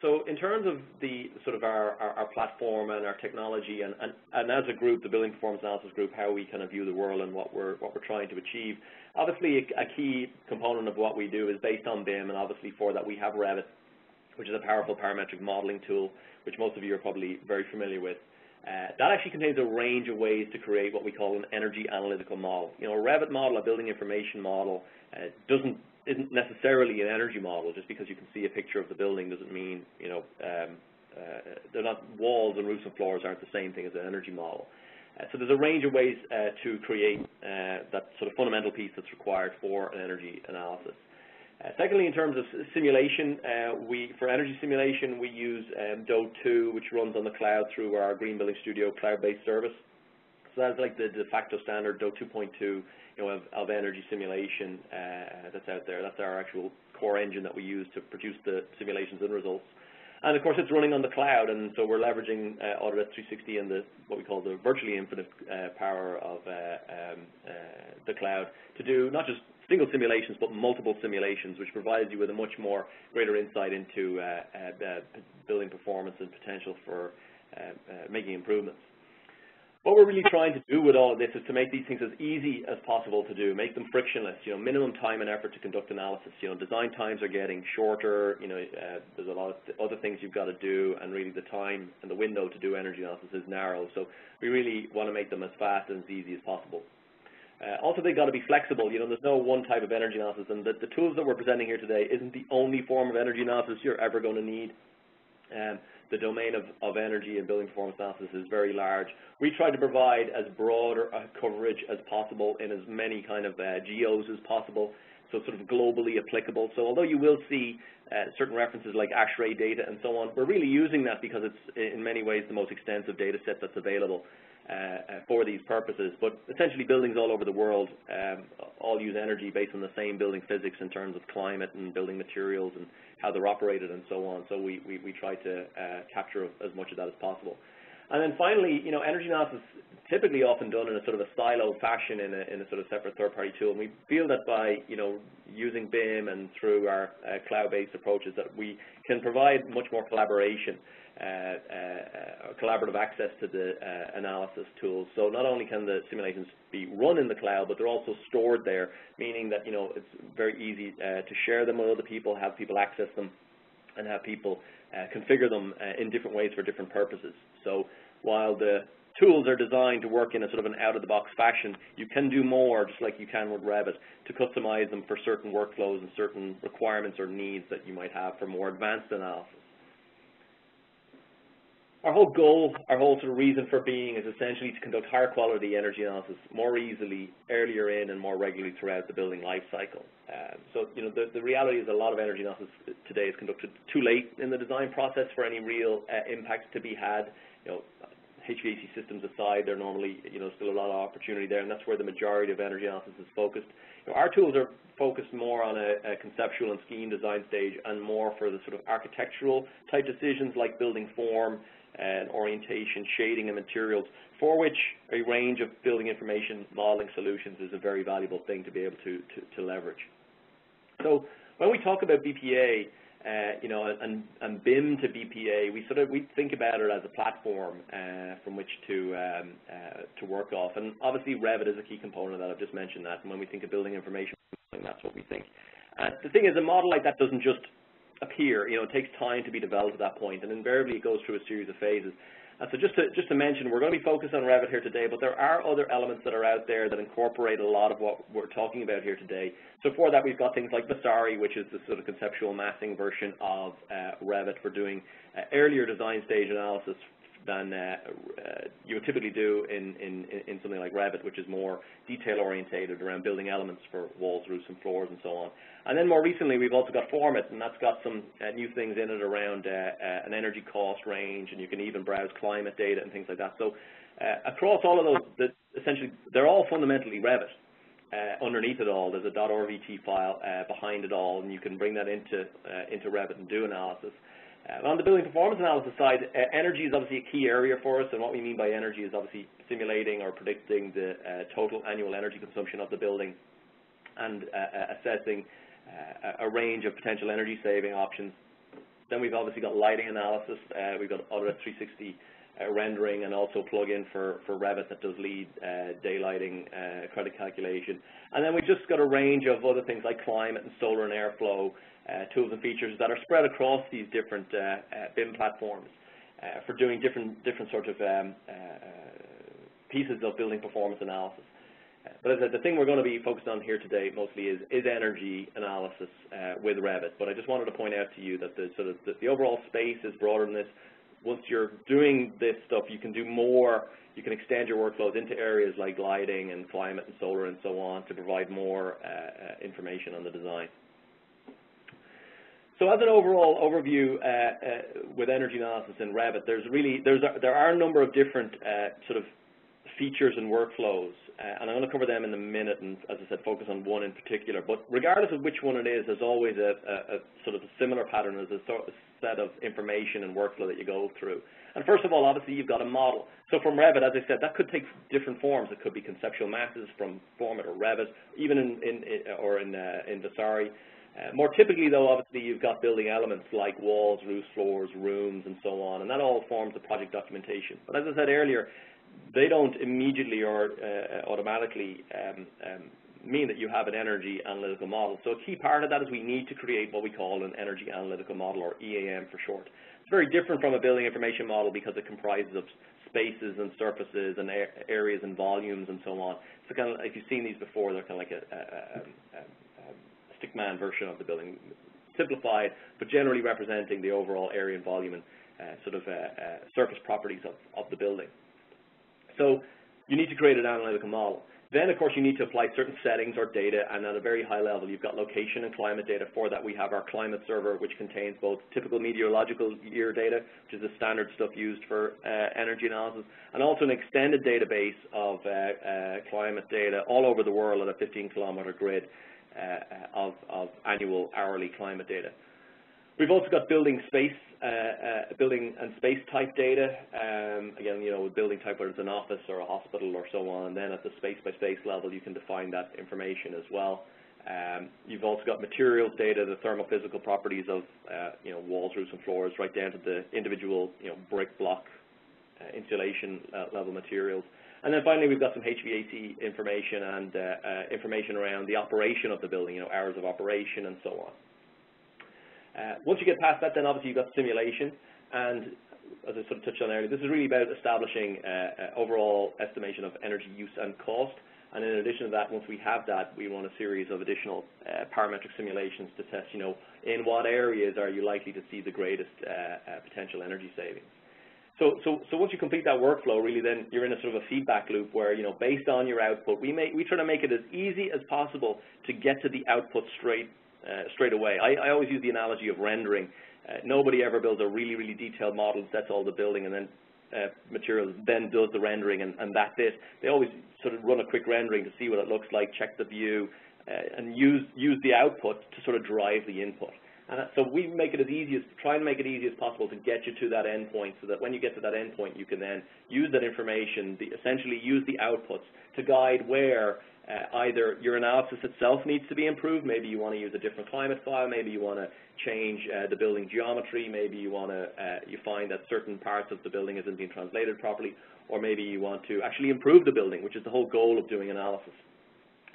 So in terms of the sort of our platform and our technology, and as a group, the Building Performance Analysis Group, how we kind of view the world and what we're trying to achieve. Obviously, a key component of what we do is based on BIM, and obviously for that we have Revit, which is a powerful parametric modeling tool, which most of you are probably very familiar with. That actually contains a range of ways to create what we call an energy analytical model. You know, a Revit model, a building information model, isn't necessarily an energy model. Just because you can see a picture of the building doesn't mean, you know, they're not, walls and roofs and floors aren't the same thing as an energy model. So there's a range of ways to create that sort of fundamental piece that's required for an energy analysis. Secondly, in terms of simulation, for energy simulation, we use DO2, which runs on the cloud through our Green Building Studio cloud-based service. So that's like the de facto standard, DO 2.2, you know, of energy simulation that's out there. That's our actual core engine that we use to produce the simulations and results. And of course, it's running on the cloud, and so we're leveraging Autodesk 360 and what we call the virtually infinite power of the cloud to do not just single simulations, but multiple simulations, which provides you with a much more greater insight into building performance and potential for making improvements. What we're really trying to do with all of this is to make these things as easy as possible to do, make them frictionless, you know, minimum time and effort to conduct analysis. You know, design times are getting shorter, you know, there's a lot of other things you've got to do, and really the time and the window to do energy analysis is narrow. So we really want to make them as fast and as easy as possible. Also, they've got to be flexible. You know, there's no one type of energy analysis, and the tools that we're presenting here today isn't the only form of energy analysis you're ever going to need. The domain of energy and building performance analysis is very large. We try to provide as broad a coverage as possible in as many kind of geos as possible, so sort of globally applicable. So although you will see certain references like ASHRAE data and so on, we're really using that because it's in many ways the most extensive data set that's available for these purposes. But essentially buildings all over the world all use energy based on the same building physics in terms of climate and building materials and how they're operated and so on. So we try to capture as much of that as possible. And then finally, you know, energy analysis typically often done in a sort of a silo fashion in a sort of separate third-party tool. And we feel that by, you know, using BIM and through our cloud-based approaches that we can provide much more collaboration, collaborative access to the analysis tools. So not only can the simulations be run in the cloud, but they're also stored there, meaning that, you know, it's very easy to share them with other people, have people access them, and have people configure them in different ways for different purposes. So while the tools are designed to work in a sort of an out-of-the-box fashion, you can do more, just like you can with Revit, to customize them for certain workflows and certain requirements or needs that you might have for more advanced analysis. Our whole goal, our whole sort of reason for being is essentially to conduct higher quality energy analysis more easily, earlier in, and more regularly throughout the building life cycle. So, you know, the reality is a lot of energy analysis today is conducted too late in the design process for any real impact to be had. You know, HVAC systems aside, there normally, you know, still a lot of opportunity there, and that's where the majority of energy analysis is focused. You know, our tools are focused more on a conceptual and scheme design stage, and more for the sort of architectural type decisions like building form, and orientation, shading, and materials, for which a range of building information modeling solutions is a very valuable thing to be able to leverage. So when we talk about BPA, you know, and BIM to BPA, we think about it as a platform from which to work off. And obviously Revit is a key component of that. I've just mentioned that. And when we think of building information, that's what we think. The thing is, a model like that doesn't just appear. You know, it takes time to be developed at that point, and invariably it goes through a series of phases. And so just to mention, we're going to be focused on Revit here today, but there are other elements that are out there that incorporate a lot of what we're talking about here today. So for that, we've got things like Vasari, which is the sort of conceptual massing version of Revit for doing earlier design stage analysis than you would typically do in something like Revit, which is more detail-orientated around building elements for walls, roofs, and floors, and so on. And then more recently, we've also got Format, and that's got some new things in it around an energy cost range, and you can even browse climate data and things like that. So across all of those, essentially, they're all fundamentally Revit. Underneath it all, there's a .rvt file behind it all, and you can bring that into Revit and do analysis. On the building performance analysis side, energy is obviously a key area for us, and what we mean by energy is obviously simulating or predicting the total annual energy consumption of the building, and assessing a range of potential energy saving options. Then we've obviously got lighting analysis. We've got Autodesk 360 rendering, and also plug-in for Revit that does lead daylighting, credit calculation. And then we've just got a range of other things like climate and solar and airflow tools and features that are spread across these different BIM platforms for doing different sort of pieces of building performance analysis. But as I said, the thing we're going to be focused on here today mostly is energy analysis with Revit. But I just wanted to point out to you that the overall space is broader than this. Once you're doing this stuff, you can do more. You can extend your workflows into areas like lighting and climate and solar and so on to provide more information on the design. So as an overall overview with energy analysis in Revit, there are a number of different sort of features and workflows, and I'm going to cover them in a minute, and as I said, focus on one in particular. But regardless of which one it is, there's always a sort of a similar pattern. There's a sort of set of information and workflow that you go through. And first of all, obviously, you've got a model. So from Revit, as I said, that could take different forms. It could be conceptual masses from Format or Revit, even in Visari. More typically, though, obviously, you've got building elements like walls, roofs, floors, rooms, and so on, and that all forms the project documentation. But as I said earlier, they don't immediately or automatically mean that you have an energy analytical model. So a key part of that is we need to create what we call an energy analytical model, or EAM for short. It's very different from a building information model because it comprises of spaces and surfaces and areas and volumes and so on. So kind of, if you've seen these before, they're kind of like a stickman version of the building, simplified, but generally representing the overall area and volume and surface properties of the building. So you need to create an analytical model. Then, of course, you need to apply certain settings or data, and at a very high level, you've got location and climate data. For that, we have our climate server, which contains both typical meteorological year data, which is the standard stuff used for energy analysis, and also an extended database of climate data all over the world at a 15-kilometer grid of annual, hourly climate data. We've also got building and space type data. Again, building type, whether it's an office or a hospital or so on. And then at the space by space level, you can define that information as well. You've also got materials data, the thermophysical properties of walls, roofs, and floors, right down to the individual brick, block, insulation level materials. And then finally, we've got some HVAC information and information around the operation of the building, hours of operation and so on. Once you get past that, then obviously you've got simulation, and as I sort of touched on earlier, this is really about establishing overall estimation of energy use and cost. And in addition to that, once we have that, we run a series of additional parametric simulations to test, in what areas are you likely to see the greatest potential energy savings. So once you complete that workflow, really, then you're in a sort of a feedback loop where, based on your output, we try to make it as easy as possible to get to the output straight away. I always use the analogy of rendering. Nobody ever builds a really, really detailed model, sets all the building, and then materials, then does the rendering, and that's it. They always sort of run a quick rendering to see what it looks like, check the view, and use the output to sort of drive the input. And so we make it try and make it easy as possible to get you to that endpoint, so that when you get to that endpoint, you can then use that information, essentially use the outputs to guide where either your analysis itself needs to be improved. Maybe you want to use a different climate file. Maybe you want to change the building geometry. Maybe you want to you find that certain parts of the building isn't being translated properly, or maybe you want to actually improve the building, which is the whole goal of doing analysis.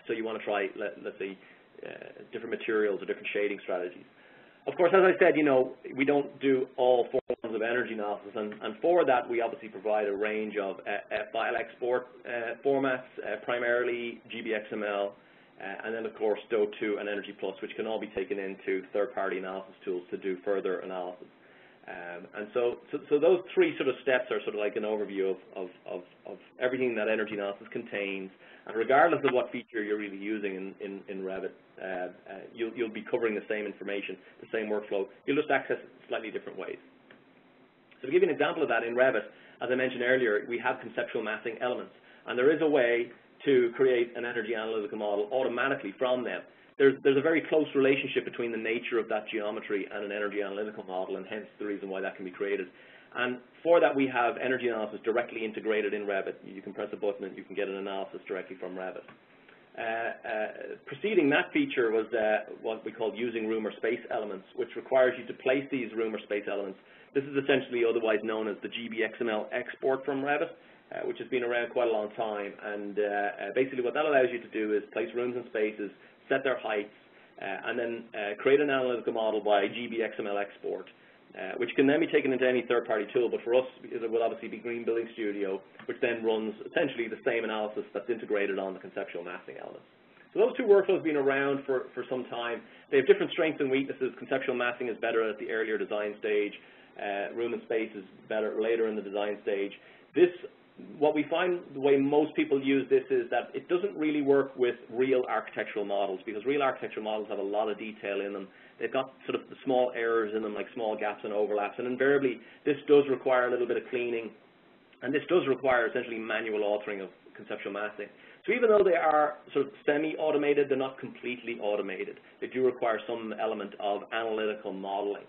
So you want to try, let's say, different materials or different shading strategies. Of course, as I said, we don't do all forms of energy analysis, and for that, we obviously provide a range of file export formats, primarily GBXML, and then, of course, DO2 and Energy Plus, which can all be taken into third-party analysis tools to do further analysis. And so those three sort of steps are sort of like an overview of everything that energy analysis contains. And regardless of what feature you're really using in Revit, you'll be covering the same information, the same workflow. You'll just access it slightly different ways. So to give you an example of that, in Revit, as I mentioned earlier, we have conceptual massing elements. And there is a way to create an energy analytical model automatically from them. There's a very close relationship between the nature of that geometry and an energy analytical model, and hence the reason why that can be created. And for that, we have energy analysis directly integrated in Revit. You can press a button and you can get an analysis directly from Revit. Preceding that feature was what we called using room or space elements, which requires you to place these room or space elements. This is essentially otherwise known as the GBXML export from Revit, which has been around quite a long time. And basically what that allows you to do is place rooms and spaces, set their heights, and then create an analytical model by GBXML export, which can then be taken into any third-party tool. But for us, it will obviously be Green Building Studio, which then runs essentially the same analysis that's integrated on the conceptual massing elements. So those two workflows have been around for some time. They have different strengths and weaknesses. Conceptual massing is better at the earlier design stage. Room and space is better later in the design stage. What we find, the way most people use this is that it doesn't really work with real architectural models, because real architectural models have a lot of detail in them. They've got sort of the small errors in them, like small gaps and overlaps, and invariably this does require a little bit of cleaning, and this does require essentially manual altering of conceptual massing. So even though they are sort of semi-automated, they're not completely automated. They do require some element of analytical modeling.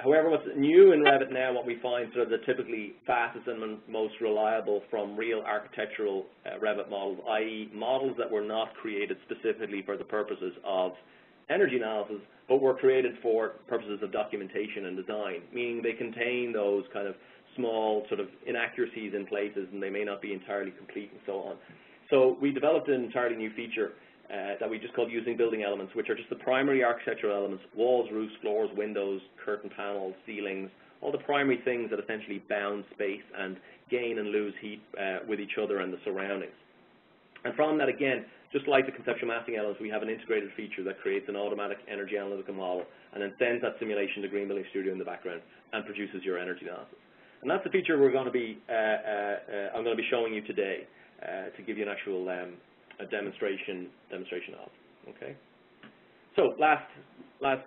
However, what's new in Revit now, what we find sort of the typically fastest and most reliable from real architectural Revit models, i.e. models that were not created specifically for the purposes of energy analysis, but were created for purposes of documentation and design, meaning they contain those kind of small sort of inaccuracies in places, and they may not be entirely complete and so on. So we developed an entirely new feature that we just called using building elements, which are just the primary architectural elements: walls, roofs, floors, windows, curtain panels, ceilings, all the primary things that essentially bound space and gain and lose heat with each other and the surroundings. And from that, again, just like the conceptual massing elements, we have an integrated feature that creates an automatic energy analytical model and then sends that simulation to Green Building Studio in the background and produces your energy analysis. And that's the feature we're going to be, I'm going to be showing you today to give you an actual a demonstration of. Okay. So last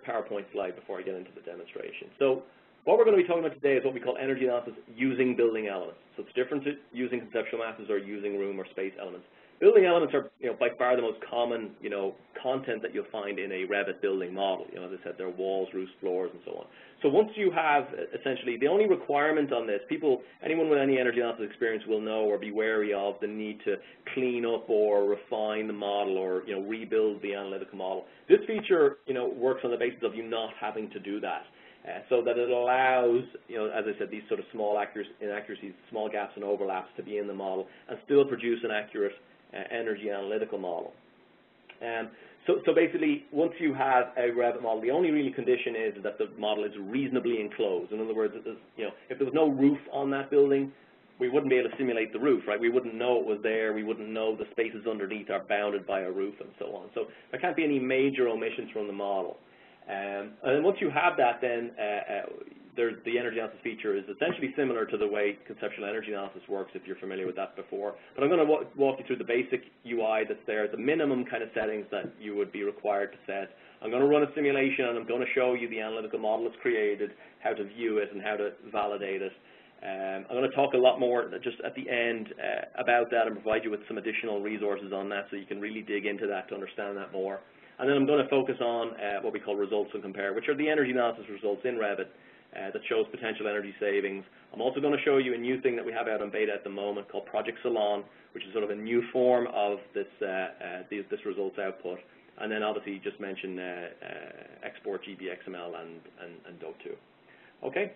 PowerPoint slide before I get into the demonstration. So what we're going to be talking about today is what we call energy analysis using building elements. So it's different to using conceptual masses or using room or space elements. Building elements are, by far the most common, content that you'll find in a Revit building model. As I said, there are walls, roofs, floors, and so on. So once you have, essentially, the only requirement on this, anyone with any energy analysis experience will know or be wary of the need to clean up or refine the model or, rebuild the analytical model. This feature, works on the basis of you not having to do that. So that it allows, as I said, these sort of small inaccuracies, small gaps and overlaps to be in the model and still produce an accurate energy analytical model. So basically, once you have a Revit model, the only really condition is that the model is reasonably enclosed. In other words, if there was no roof on that building, we wouldn't be able to simulate the roof, right? We wouldn't know it was there. We wouldn't know the spaces underneath are bounded by a roof and so on. So there can't be any major omissions from the model. And then once you have that, then the energy analysis feature is essentially similar to the way conceptual energy analysis works, if you're familiar with that before. But I'm going to walk you through the basic UI that's there, the minimum kind of settings that you would be required to set. I'm going to run a simulation, and I'm going to show you the analytical model that's created, how to view it, and how to validate it. I'm going to talk a lot more just at the end about that and provide you with some additional resources on that so you can really dig into that to understand that more. And then I'm going to focus on what we call results and compare, which are the energy analysis results in Revit that shows potential energy savings. I'm also going to show you a new thing that we have out on beta at the moment called Project Salon, which is sort of a new form of this results output. And then obviously just mention export GBXML and DOT2. Okay?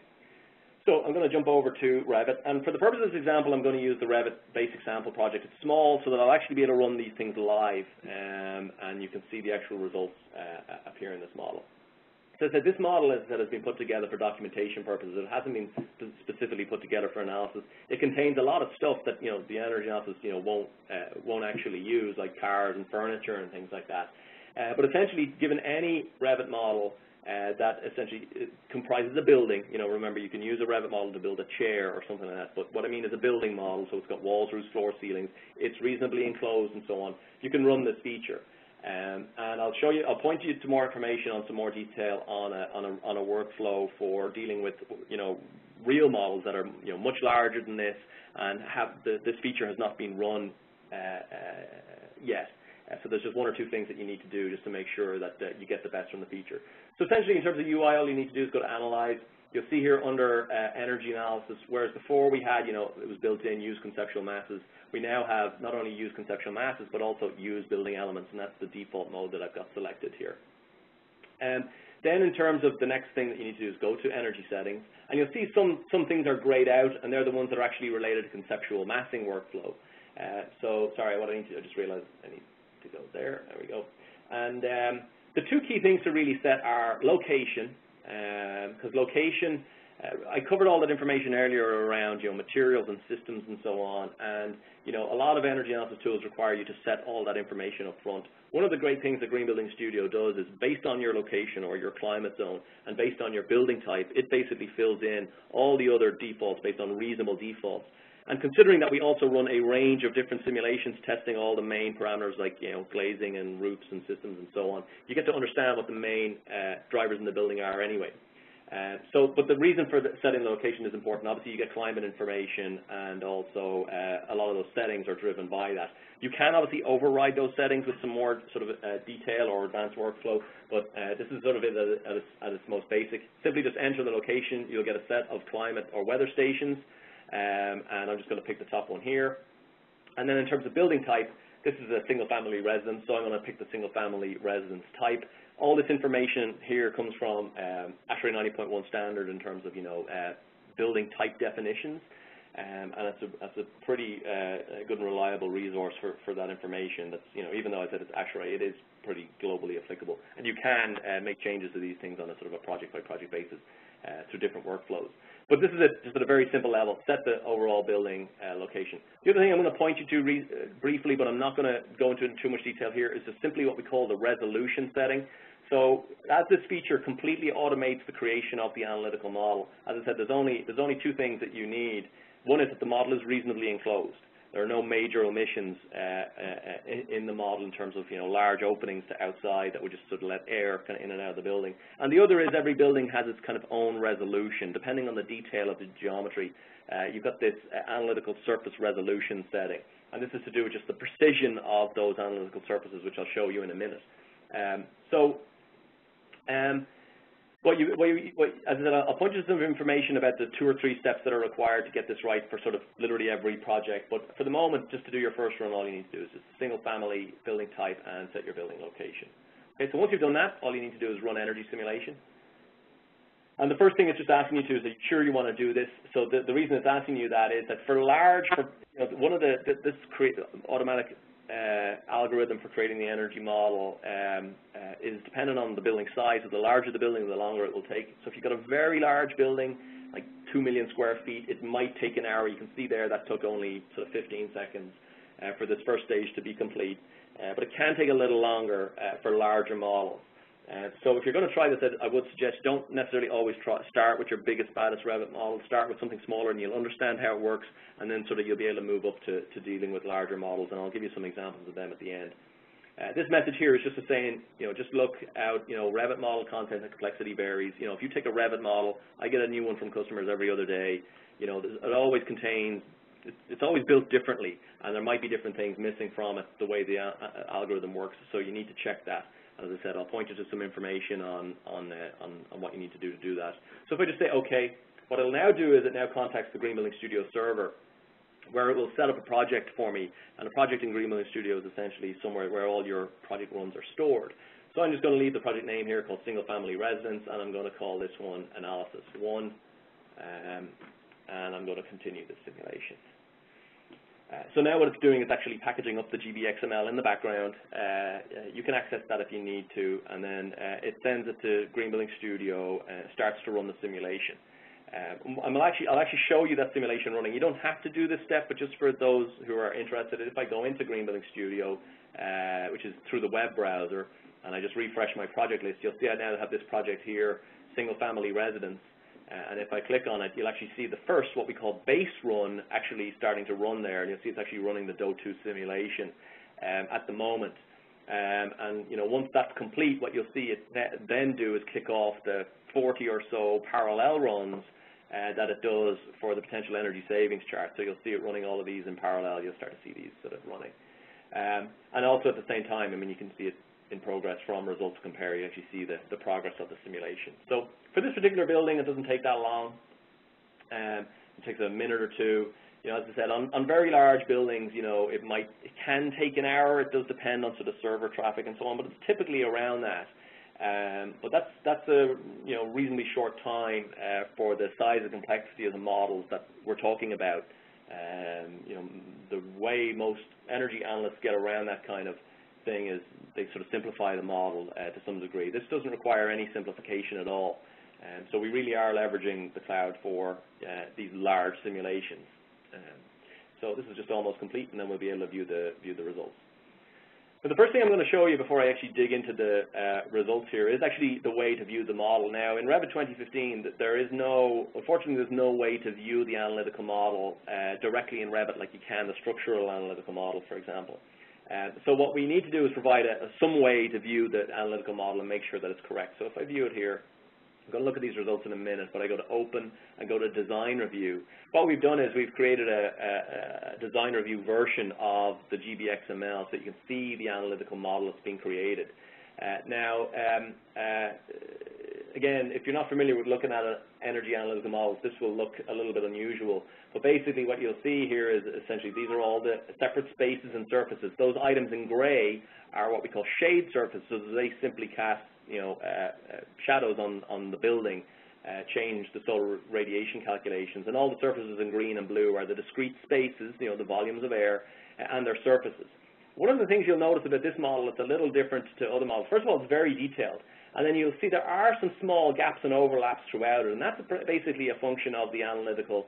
So I'm going to jump over to Revit, and for the purpose of this example, I'm going to use the Revit basic sample project. It's small, so that I'll actually be able to run these things live, and you can see the actual results appear in this model. So this model has been put together for documentation purposes. It hasn't been specifically put together for analysis. It contains a lot of stuff that the energy analysis won't actually use, like cars and furniture and things like that. But essentially, given any Revit model that essentially comprises a building, remember you can use a Revit model to build a chair or something like that. But what I mean is a building model, so it's got walls, roofs, floors, ceilings. It's reasonably enclosed and so on. You can run this feature. And I'll point you to more information on some more detail on a workflow for dealing with, real models that are, much larger than this, and this feature has not been run yet. So there's just one or two things that you need to do just to make sure that you get the best from the feature. So essentially, in terms of UI, all you need to do is go to Analyze. You'll see here under energy analysis, whereas before we had, it was built in, use conceptual masses. We now have not only use conceptual masses, but also use building elements, and that's the default mode that I've got selected here. Then in terms of the next thing that you need to do is go to energy settings, and you'll see some things are grayed out, and they're the ones that are actually related to conceptual massing workflow. So sorry, what I need to do, I just realized I need to go there. There we go. And the two key things to really set are location, because location, I covered all that information earlier around materials and systems and so on, and a lot of energy analysis tools require you to set all that information up front. One of the great things that Green Building Studio does is, based on your location or your climate zone and based on your building type, it basically fills in all the other defaults based on reasonable defaults. And considering that we also run a range of different simulations testing all the main parameters like glazing and roofs and systems and so on, you get to understand what the main drivers in the building are anyway. But the reason for setting the location is important. Obviously, you get climate information, and also a lot of those settings are driven by that. You can obviously override those settings with some more sort of detail or advanced workflow, but this is sort of it at its most basic. Simply just enter the location. You'll get a set of climate or weather stations, and I'm just going to pick the top one here. And then in terms of building type, this is a single-family residence, so I'm going to pick the single-family residence type. All this information here comes from ASHRAE 90.1 standard in terms of building type definitions, and that's a pretty good and reliable resource for that information. That's even though I said it's ASHRAE, it is pretty globally applicable, and you can make changes to these things on a sort of a project-by-project basis through different workflows. But this is just at a very simple level. Set the overall building location. The other thing I'm going to point you to briefly, but I'm not going to go into too much detail here, is just simply what we call the resolution setting. So as this feature completely automates the creation of the analytical model, as I said, there's only two things that you need. One is that the model is reasonably enclosed. There are no major omissions in the model in terms of large openings to outside that would just sort of let air kind of in and out of the building. And the other is every building has its kind of own resolution, depending on the detail of the geometry. You've got this analytical surface resolution setting, and this is to do with just the precision of those analytical surfaces, which I'll show you in a minute. As I said, I'll point you to some information about the 2 or 3 steps that are required to get this right for sort of literally every project. But for the moment, just to do your first run, all you need to do is just single family building type and set your building location. Okay, so once you've done that, all you need to do is run energy simulation. And the first thing it's just asking you to is, are you sure you want to do this? So the reason it's asking you that is that one of this automatic algorithm for creating the energy model is dependent on the building size. So the larger the building, the longer it will take. So if you've got a very large building, like 2 million square feet, it might take an hour. You can see there that took only sort of 15 seconds for this first stage to be complete. But it can take a little longer for larger models. So if you're going to try this, I would suggest don't necessarily always start with your biggest, baddest Revit model. Start with something smaller, and you'll understand how it works, and then sort of you'll be able to move up to dealing with larger models, and I'll give you some examples of them at the end. This message here is just saying, just look out, Revit model content and complexity varies. If you take a Revit model, I get a new one from customers every other day. It always contains, it's always built differently, and there might be different things missing from it, the way the algorithm works, so you need to check that. As I said, I'll point you to some information on what you need to do that. So if I just say OK, what it'll now do is it now contacts the Green Building Studio server, where it will set up a project for me. And a project in Green Building Studio is essentially somewhere where all your project runs are stored. So I'm just going to leave the project name here called Single Family Residence, and I'm going to call this one Analysis 1, and I'm going to continue the simulation. So now what it's doing is actually packaging up the GBXML in the background. You can access that if you need to, and then it sends it to Green Building Studio and starts to run the simulation. I'll actually show you that simulation running. You don't have to do this step, but just for those who are interested, if I go into Green Building Studio, which is through the web browser, and I just refresh my project list, you'll see I now have this project here, Single Family Residence. And if I click on it, you'll actually see the first, what we call base run, actually starting to run there. And you'll see it's actually running the DO2 simulation at the moment. And once that's complete, what you'll see it then do is kick off the 40 or so parallel runs that it does for the potential energy savings chart. So you'll see it running all of these in parallel. You'll start to see these sort of running. And also at the same time, I mean, you can see it in progress from results compare. You actually see the progress of the simulation. So for this particular building, it doesn't take that long. It takes a minute or two. You know, as I said, on very large buildings, you know, it can take an hour. It does depend on sort of server traffic and so on, but it's typically around that. But that's a, you know, reasonably short time for the size and complexity of the models that we're talking about. You know, the way most energy analysts get around that kind of thing is they sort of simplify the model to some degree. This doesn't require any simplification at all. So we really are leveraging the cloud for these large simulations. So this is just almost complete, and then we'll be able to view the results. But the first thing I'm going to show you before I actually dig into the results here is actually the way to view the model. Now, in Revit 2015, unfortunately, there's no way to view the analytical model directly in Revit like you can the structural analytical model, for example. So what we need to do is provide some way to view the analytical model and make sure that it's correct. So if I view it here, I'm going to look at these results in a minute, but I go to Open and go to Design Review. What we've done is we've created a Design Review version of the GBXML so you can see the analytical model that's being created. Now, again, if you're not familiar with looking at energy analytical models, this will look a little bit unusual. But basically what you'll see here is essentially these are all the separate spaces and surfaces. Those items in gray are what we call shade surfaces. So they simply cast, you know, shadows on the building, change the solar radiation calculations, and all the surfaces in green and blue are the discrete spaces, you know, the volumes of air, and their surfaces. One of the things you'll notice about this model that's a little different to other models, first of all, it's very detailed, and then you'll see there are some small gaps and overlaps throughout it, and that's basically a function of the analytical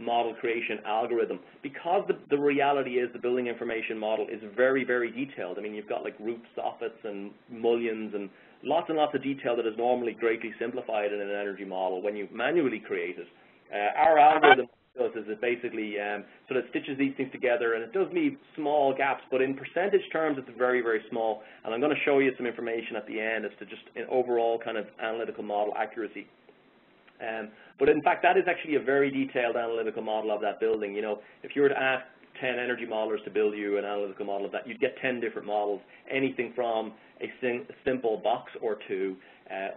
model creation algorithm. Because the reality is the building information model is very, very detailed. I mean, you've got like roof soffits and mullions and lots of detail that is normally greatly simplified in an energy model when you manually create it. Our algorithm does is it basically sort of stitches these things together, and it does leave small gaps, but in percentage terms it's very, very small. And I'm going to show you some information at the end as to just an overall kind of analytical model accuracy. But in fact, that is actually a very detailed analytical model of that building. You know, if you were to ask 10 energy modelers to build you an analytical model of that, you'd get 10 different models, anything from a simple box or two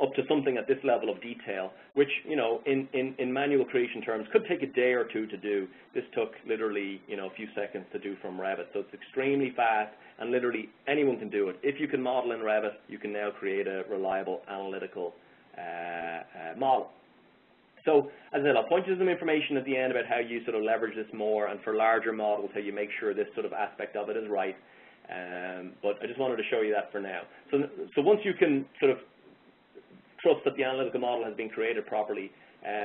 up to something at this level of detail, which, you know, in manual creation terms could take a day or two to do. This took literally, you know, a few seconds to do from Revit. So it's extremely fast, and literally anyone can do it. If you can model in Revit, you can now create a reliable analytical model. So, as I said, I'll point you to some information at the end about how you sort of leverage this more, and for larger models, how you make sure this sort of aspect of it is right. But I just wanted to show you that for now. So once you can sort of trust that the analytical model has been created properly,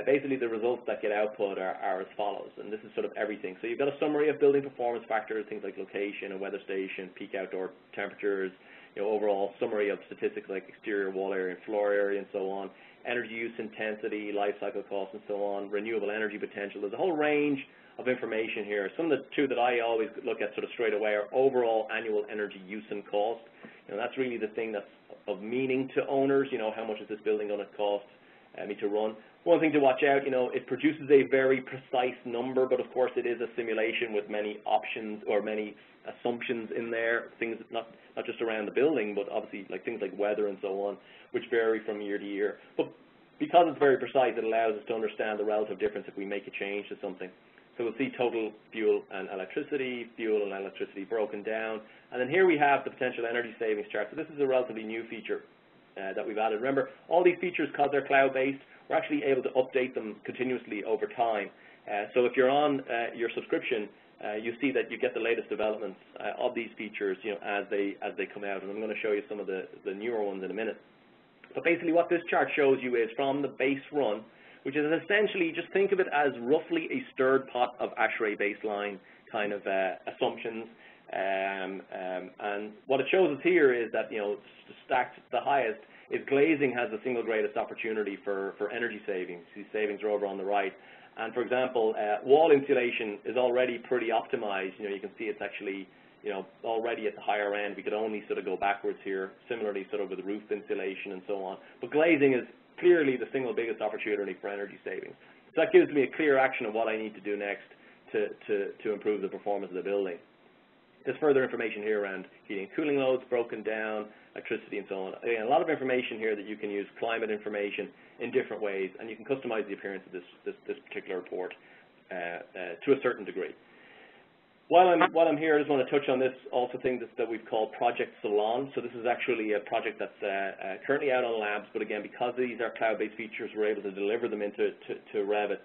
basically the results that get output are as follows, and this is sort of everything. So you've got a summary of building performance factors, things like location and weather station, peak outdoor temperatures, you know, overall summary of statistics like exterior wall area and floor area and so on, energy use intensity, life cycle costs and so on, renewable energy potential. There's a whole range of information here. Some of the two that I always look at sort of straight away are overall annual energy use and cost. You know, that's really the thing that's of meaning to owners. You know, how much is this building going to cost me to run? One thing to watch out, you know, it produces a very precise number, but of course it is a simulation with many options or many assumptions in there, things not just around the building, but obviously like things like weather and so on, which vary from year to year. But because it's very precise, it allows us to understand the relative difference if we make a change to something. So we'll see total fuel and electricity broken down. And then here we have the potential energy savings chart. So this is a relatively new feature that we've added. Remember, all these features, because they're cloud-based, we're actually able to update them continuously over time. So if you're on your subscription, you see that you get the latest developments of these features, you know, as they come out. And I'm going to show you some of the newer ones in a minute. But basically what this chart shows you is from the base run, which is essentially, just think of it as roughly a stirred pot of ASHRAE baseline kind of assumptions. And what it shows us here is that, you know, stacked the highest is glazing has the single greatest opportunity for energy savings. These savings are over on the right. And for example, wall insulation is already pretty optimized. You know, you can see it's actually, you know, already at the higher end. We could only sort of go backwards here. Similarly, sort of with roof insulation and so on. But glazing is clearly the single biggest opportunity for energy savings. So that gives me a clear action of what I need to do next to improve the performance of the building. There's further information here around heating and cooling loads broken down, electricity and so on. Again, a lot of information here that you can use, climate information in different ways, and you can customize the appearance of this particular report to a certain degree. While I'm here, I just want to touch on this also thing that we've called Project Salon. So this is actually a project that's currently out on labs, but again, because these are cloud-based features, we're able to deliver them into Revit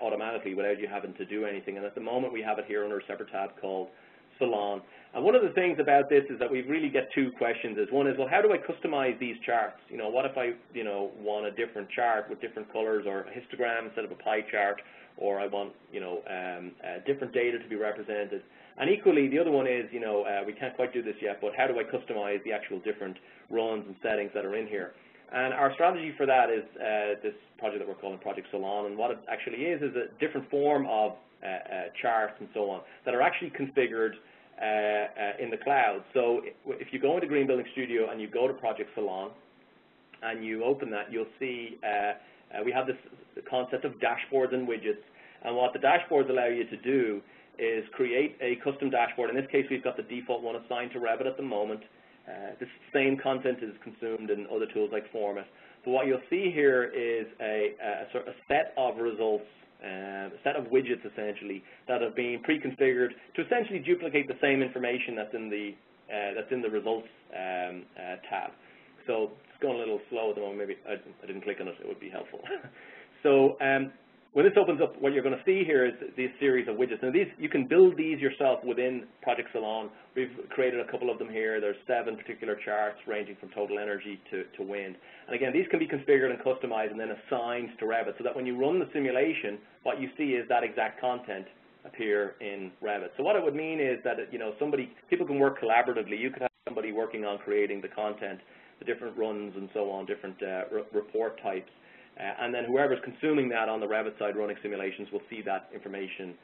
automatically without you having to do anything. And at the moment, we have it here under a separate tab called Salon. And one of the things about this is that we really get two questions. One is, well, how do I customize these charts? You know, what if I, want a different chart with different colors, or a histogram instead of a pie chart, or I want, different data to be represented. And equally, the other one is, we can't quite do this yet, but how do I customize the actual different runs and settings that are in here? And our strategy for that is this project that we're calling Project Salon. And what it actually is a different form of charts and so on that are actually configured in the cloud. So if you go into Green Building Studio and you go to Project Salon and you open that, you'll see we have this concept of dashboards and widgets. And what the dashboards allow you to do is create a custom dashboard. In this case, we've got the default one assigned to Revit at the moment. This same content is consumed in other tools like Format. But what you'll see here is a set of results, a set of widgets essentially that have been pre-configured to essentially duplicate the same information that's in the results tab. So it's going a little slow at the moment. Maybe I didn't click on it. It would be helpful. So when this opens up, what you're going to see here is this series of widgets. Now these, you can build these yourself within Project Salon. We've created a couple of them here. There's 7 particular charts ranging from total energy to wind. And again, these can be configured and customized and then assigned to Revit, so that when you run the simulation, what you see is that exact content appear in Revit. So what it would mean is that people can work collaboratively. You could have somebody working on creating the content, the different runs and so on, different report types. And then whoever's consuming that on the Revit side running simulations will see that information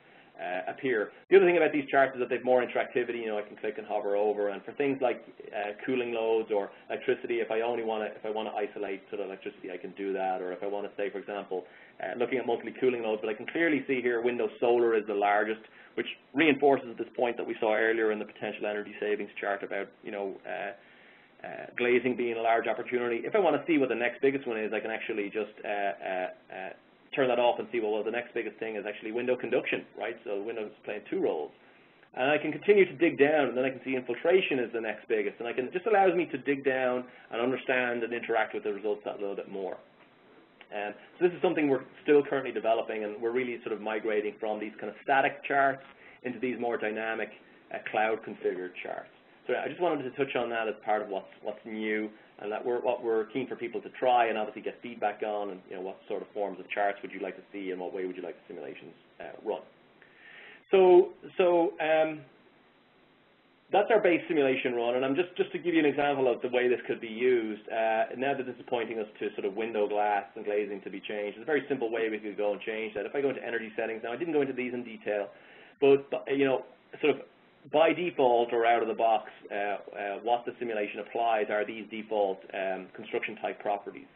appear. The other thing about these charts is that they have more interactivity. I can click and hover over, and for things like cooling loads or electricity, if I want to isolate sort of electricity, I can do that. Or if I want to say, for example, looking at monthly cooling loads, but I can clearly see here Windows Solar is the largest, which reinforces this point that we saw earlier in the potential energy savings chart about glazing being a large opportunity. If I want to see what the next biggest one is, I can actually just turn that off and see, well, the next biggest thing is actually window conduction, right? So Windows is playing 2 roles. And I can continue to dig down, and then I can see infiltration is the next biggest. And it just allows me to dig down and understand and interact with the results that little bit more. So this is something we're still currently developing, and we're really sort of migrating from these kind of static charts into these more dynamic cloud-configured charts. So I just wanted to touch on that as part of what's new, and that what we're keen for people to try and obviously get feedback on, and what sort of forms of charts would you like to see, and what way would you like the simulations run. So that's our base simulation run, and I'm just to give you an example of the way this could be used. Now that this is pointing us to sort of window glass and glazing to be changed, it's a very simple way we could go and change that. If I go into energy settings, now I didn't go into these in detail, but sort of by default or out of the box, what the simulation applies are these default construction type properties.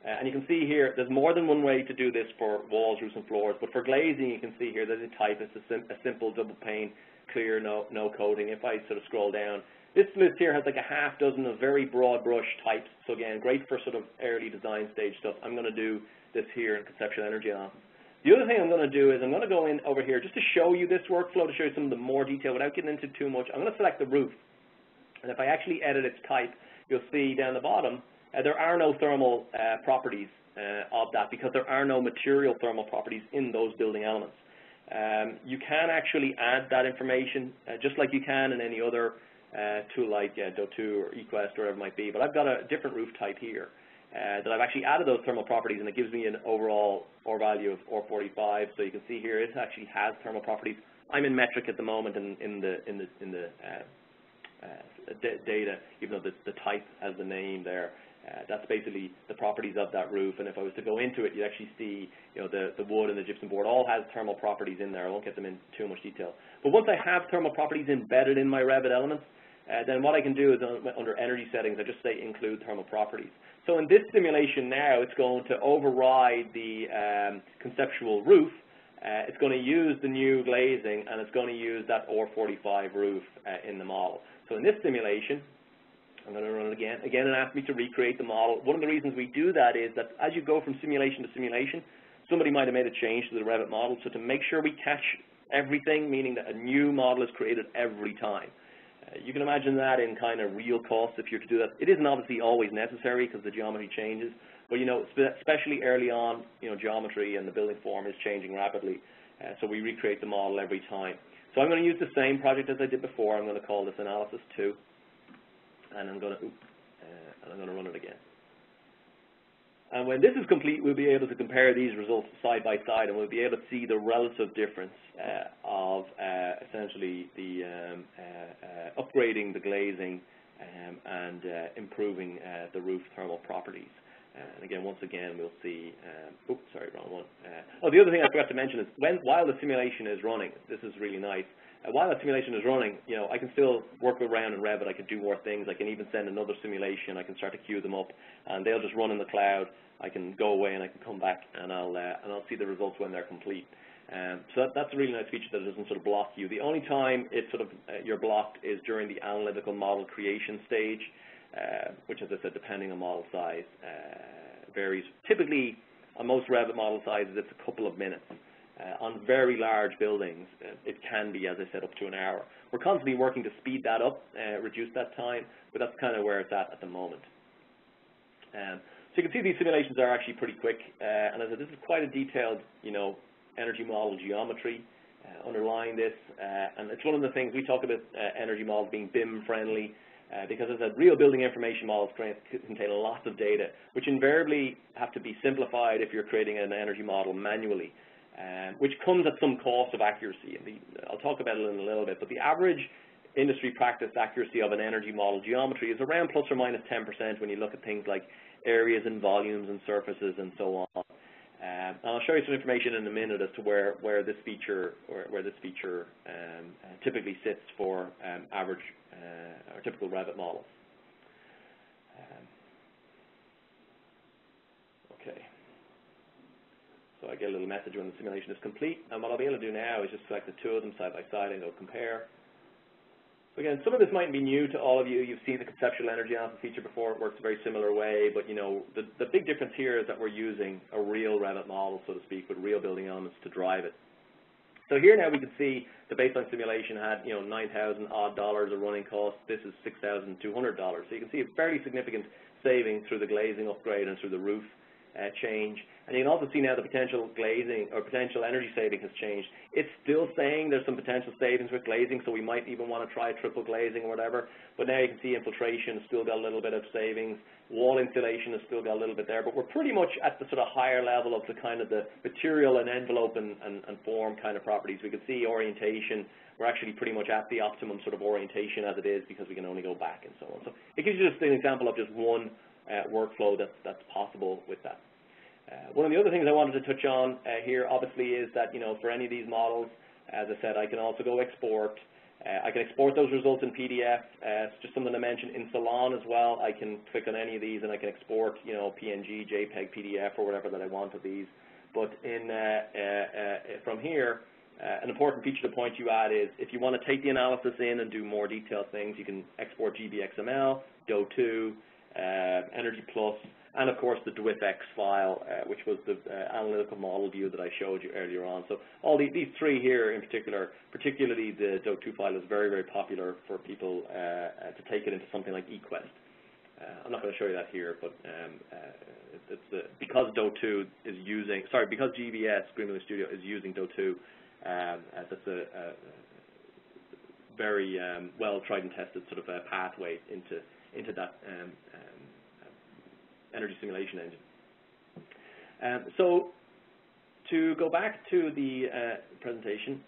And you can see here, there's more than one way to do this for walls, roofs, and floors. But for glazing, you can see here there's a type. It's a simple double pane, clear, no coating. If I sort of scroll down, this list here has like a half dozen of very broad brush types. So again, great for sort of early design stage stuff. I'm going to do this here in conceptual energy analysis. The other thing I'm going to do is I'm going to go in over here just to show you this workflow, to show you some of the more detail without getting into too much. I'm going to select the roof. And if I actually edit its type, you'll see down the bottom, there are no thermal properties of that, because there are no material thermal properties in those building elements. You can actually add that information just like you can in any other tool like Do2 or eQuest or whatever it might be. But I've got a different roof type here. That I've actually added those thermal properties, and it gives me an overall OR value of OR45. So you can see here it actually has thermal properties. I'm in metric at the moment in the data, even though the type has the name there. That's basically the properties of that roof. And if I was to go into it, you actually see the wood and the gypsum board all has thermal properties in there. I won't get them in too much detail. But once I have thermal properties embedded in my Revit elements, then what I can do is under energy settings, I just say include thermal properties. So in this simulation now, it's going to override the conceptual roof it's going to use the new glazing, and it's going to use that R45 roof in the model. So in this simulation, I'm going to run it again. Again, it asks me to recreate the model. One of the reasons we do that is that as you go from simulation to simulation, somebody might have made a change to the Revit model. So to make sure we catch everything, meaning that a new model is created every time. You can imagine that in kind of real costs if you're to do that. It isn't obviously always necessary because the geometry changes, but you know, especially early on, you know, geometry and the building form is changing rapidly, so we recreate the model every time. So I'm going to use the same project as I did before. I'm going to call this analysis 2, and I'm going to run it again. And when this is complete, we'll be able to compare these results side by side, and we'll be able to see the relative difference of essentially the upgrading the glazing and improving the roof thermal properties. And again, once again, we'll see. Oops, sorry, wrong one. The other thing I forgot to mention is while the simulation is running, this is really nice. While that simulation is running, you know, I can still work around in Revit. I can do more things. I can even send another simulation. I can start to queue them up, and they'll just run in the cloud. I can go away and I can come back, and I'll see the results when they're complete. So that's a really nice feature that it doesn't sort of block you. The only time it sort of you're blocked is during the analytical model creation stage, which, as I said, depending on model size, varies. Typically, on most Revit model sizes, it's a couple of minutes. On very large buildings, it can be, as I said, up to an hour. We're constantly working to speed that up, reduce that time, but that's kind of where it's at the moment. So you can see these simulations are actually pretty quick, and as I said, this is quite a detailed, you know, energy model geometry underlying this, and it's one of the things we talk about energy models being BIM friendly, because as I said, real building information models contain lots of data, which invariably have to be simplified if you're creating an energy model manually. Which comes at some cost of accuracy. And I'll talk about it in a little bit, but the average industry practice accuracy of an energy model geometry is around plus or minus 10% when you look at things like areas and volumes and surfaces and so on. And I'll show you some information in a minute as to where this feature typically sits for average or typical Revit models. Okay. So I get a little message when the simulation is complete, and what I'll be able to do now is just select the two of them side by side and go compare. So again, some of this might be new to all of you. You've seen the conceptual energy analysis feature before. It works a very similar way, but you know, the big difference here is that we're using a real Revit model, so to speak, with real building elements to drive it. So here now we can see the baseline simulation had, you know, $9,000 odd of running costs. This is $6,200. So you can see a fairly significant saving through the glazing upgrade and through the roof change. And you can also see now the potential glazing or potential energy saving has changed. It's still saying there's some potential savings with glazing, so we might even want to try triple glazing or whatever. But now you can see infiltration has still got a little bit of savings. Wall insulation has still got a little bit there. But we're pretty much at the sort of higher level of the kind of the material and envelope and form kind of properties. We can see orientation. We're actually pretty much at the optimum sort of orientation as it is because we can only go back and so on. So it gives you just an example of just one workflow that's possible with that. One of the other things I wanted to touch on here, obviously, is that, you know, for any of these models, as I said, I can also go export. I can export those results in PDF. It's just something to mention. In Salon as well, I can click on any of these and I can export, you know, PNG, JPEG, PDF, or whatever that I want of these. But from here, an important feature to point you at is if you want to take the analysis in and do more detailed things, you can export GBXML, DO2, Energy Plus, and of course the DWIFX file, which was the analytical model view that I showed you earlier on. So all these three here in particular, particularly the DO2 file, is very, very popular for people to take it into something like eQuest. I'm not going to show you that here, but because DO2 is using, because GVS, Green Building Studio, is using DO2, that's a very well tried and tested sort of a pathway into that energy simulation engine. So to go back to the presentation,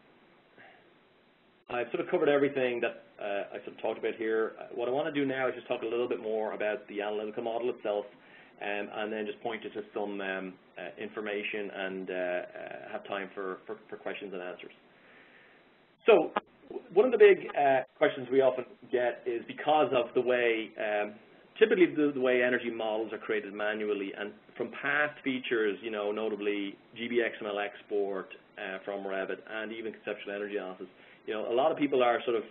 I've sort of covered everything that I sort of talked about here. What I want to do now is just talk a little bit more about the analytical model itself, and then just point you to some information and have time for questions and answers. So one of the big questions we often get is because of the way typically the way energy models are created manually, and from past features, you know, notably GBXML export, from Revit and even conceptual energy analysis, you know, a lot of people are sort of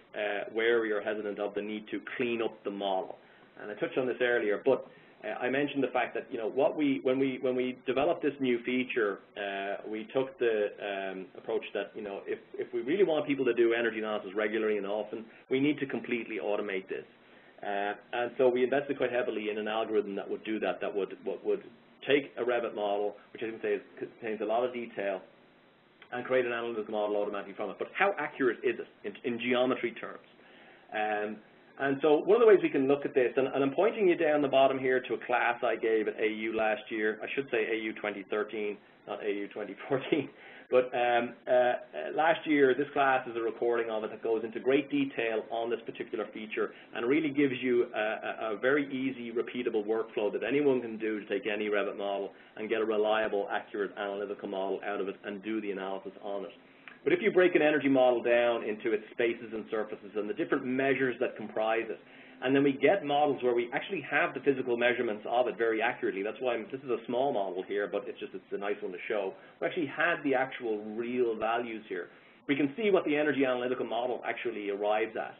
wary or hesitant of the need to clean up the model. And I touched on this earlier, but I mentioned the fact that, you know, when we developed this new feature, we took the approach that, you know, if we really want people to do energy analysis regularly and often, we need to completely automate this. And so we invested quite heavily in an algorithm that would do that, that would take a Revit model, which I can say contains a lot of detail, and create an analytical model automatically from it. But how accurate is it in geometry terms? And so one of the ways we can look at this, and I'm pointing you down the bottom here to a class I gave at AU last year. I should say AU 2013, not AU 2014. But last year, this class is a recording of it that goes into great detail on this particular feature and really gives you a very easy, repeatable workflow that anyone can do to take any Revit model and get a reliable, accurate analytical model out of it and do the analysis on it. But if you break an energy model down into its spaces and surfaces and the different measures that comprise it, and then we get models where we actually have the physical measurements of it very accurately. That's why this is a small model here, but it's a nice one to show. We actually had the actual real values here. We can see what the energy analytical model actually arrives at.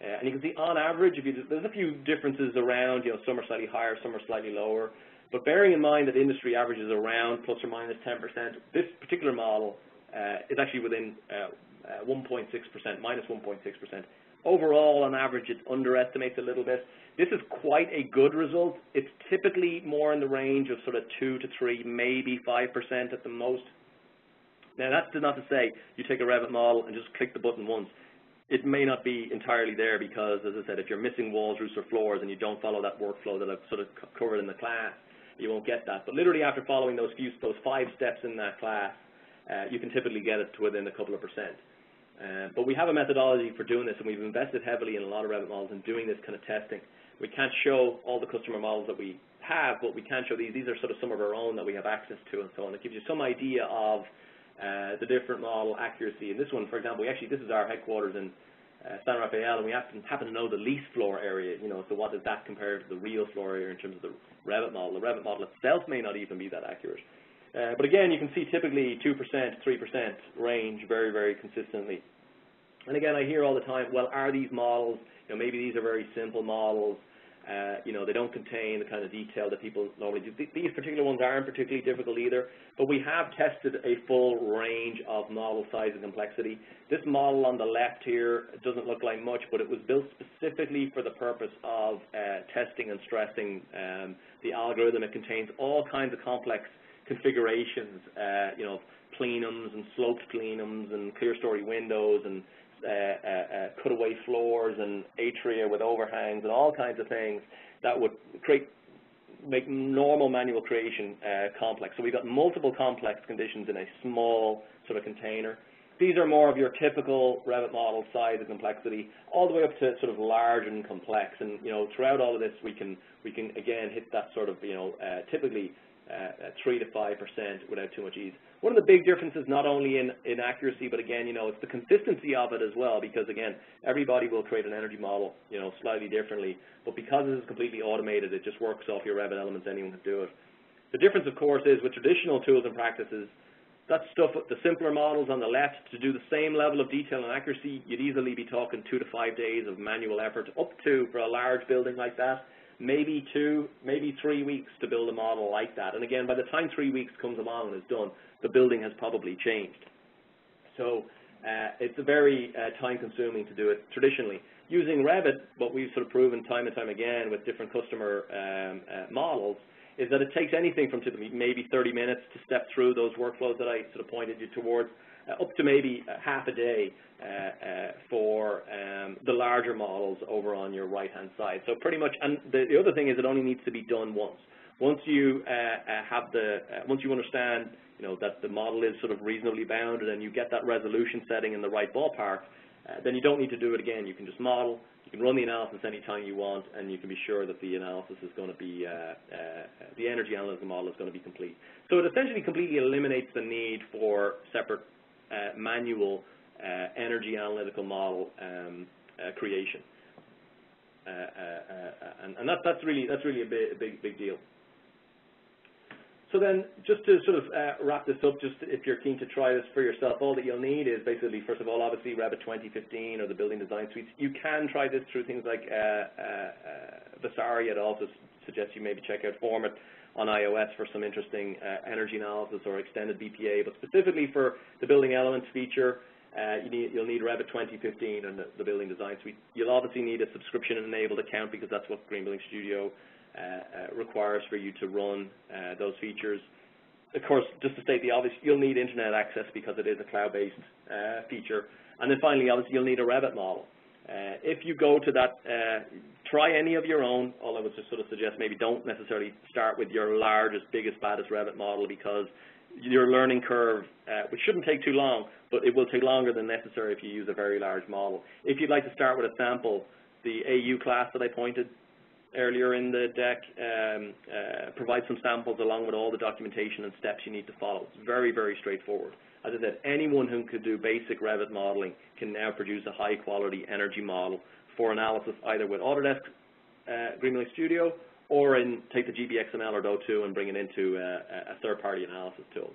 And you can see on average, there's a few differences around, you know, some are slightly higher, some are slightly lower. But bearing in mind that industry averages around plus or minus 10%, this particular model is actually within 1.6%, minus 1.6%. Overall, on average, it underestimates a little bit. This is quite a good result. It's typically more in the range of sort of 2 to 3, maybe 5% at the most. Now, that's not to say you take a Revit model and just click the button once. It may not be entirely there because, as I said, if you're missing walls, roofs, or floors and you don't follow that workflow that I've sort of covered in the class, you won't get that. But literally after following those 5 steps in that class, you can typically get it to within a couple of percent. But we have a methodology for doing this, and we've invested heavily in a lot of Revit models in doing this kind of testing. We can't show all the customer models that we have, but we can show these. These are sort of some of our own that we have access to and so on. It gives you some idea of the different model accuracy. In this one, for example, this is our headquarters in San Rafael, and we happen to know the lease floor area, you know, so what does that compare to the real floor area in terms of the Revit model? The Revit model itself may not even be that accurate. But again, you can see typically 2%, 3% range very, very consistently. And again, I hear all the time, well, are these models, you know, maybe these are very simple models, you know, they don't contain the kind of detail that people normally do. These particular ones aren't particularly difficult either, but we have tested a full range of model size and complexity. This model on the left here doesn't look like much, but it was built specifically for the purpose of testing and stressing the algorithm. It contains all kinds of complex configurations, you know, plenums and sloped plenums and clear story windows and cutaway floors and atria with overhangs and all kinds of things that would make normal manual creation complex. So we've got multiple complex conditions in a small sort of container. These are more of your typical Revit model size and complexity, all the way up to sort of large and complex. And, you know, throughout all of this, we can again hit that sort of, you know, typically 3 to 5% without too much ease. One of the big differences, not only in accuracy, but again, you know, it's the consistency of it as well, because again, everybody will create an energy model, you know, slightly differently, but because it is completely automated, it just works off your Revit elements, anyone can do it. The difference, of course, is with traditional tools and practices, that stuff, the simpler models on the left, to do the same level of detail and accuracy, you'd easily be talking 2 to 5 days of manual effort, up to, for a large building like that, maybe 2, maybe 3 weeks to build a model like that. And again, by the time 3 weeks comes along and is done, the building has probably changed. So it's a very time-consuming to do it traditionally. Using Revit, what we've sort of proven time and time again with different customer models, is that it takes anything from maybe 30 minutes to step through those workflows that I sort of pointed you towards, up to maybe half a day for the larger models over on your right-hand side. So pretty much, and the other thing is it only needs to be done once. Once you once you understand, you know, that the model is sort of reasonably bounded and you get that resolution setting in the right ballpark, then you don't need to do it again. You can just model, you can run the analysis anytime you want, and you can be sure that the analysis is going to be, the energy analytical model is going to be complete. So it essentially completely eliminates the need for separate manual energy analytical model creation, and that's really a big deal. So then, just to sort of wrap this up, just if you're keen to try this for yourself, all that you'll need is basically, first of all, obviously Revit 2015 or the Building Design Suites. You can try this through things like Vasari. I'd also suggest you maybe check out Format on iOS for some interesting energy analysis or extended BPA. But specifically for the Building Elements feature, you'll need Revit 2015 and the Building Design Suite. You'll obviously need a subscription-enabled account because that's what Green Building Studio requires for you to run those features. Of course, just to state the obvious, you'll need internet access because it is a cloud-based feature. And then finally, obviously, you'll need a Revit model. If you go to that, try any of your own. All I would just sort of suggest, maybe don't necessarily start with your largest, biggest, baddest Revit model because your learning curve, which shouldn't take too long, but it will take longer than necessary if you use a very large model. If you'd like to start with a sample, the AU class that I pointed earlier in the deck provides some samples along with all the documentation and steps you need to follow. It's very, very straightforward. As I said, anyone who could do basic Revit modeling can now produce a high-quality energy model for analysis either with Autodesk Green Building Studio or take the GBXML or DO2 and bring it into a third-party analysis tool.